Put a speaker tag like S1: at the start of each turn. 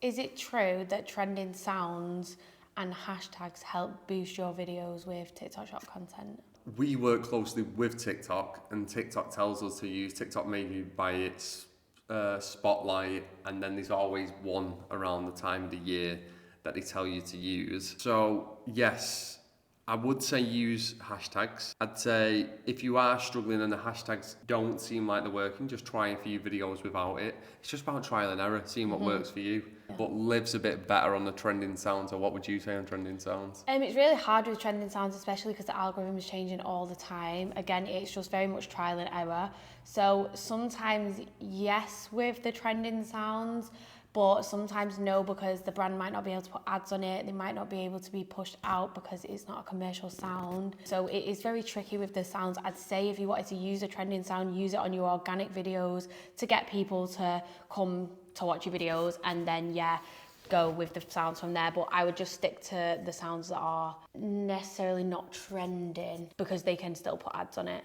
S1: Is it true that trending sounds and hashtags help boost your videos with TikTok Shop content?
S2: We work closely with TikTok, and TikTok tells us to use TikTok maybe by its spotlight, and then there's always one around the time of the year that they tell you to use. So yes, I would say use hashtags. I'd say if you are struggling and the hashtags don't seem like they're working, just try a few videos without it. It's just about trial and error, seeing what works for you.
S1: Yeah.
S2: But Liv's a bit better on the trending sounds, or what would you say on trending sounds?
S1: It's really hard with trending sounds, especially because the algorithm is changing all the time. Again, it's just very much trial and error. So sometimes yes with the trending sounds, but sometimes no, because the brand might not be able to put ads on it. They might not be able to be pushed out because it's not a commercial sound. So it is very tricky with the sounds. I'd say if you wanted to use a trending sound, use it on your organic videos to get people to come to watch your videos, and then go with the sounds from there. But I would just stick to the sounds that are necessarily not trending because they can still put ads on it.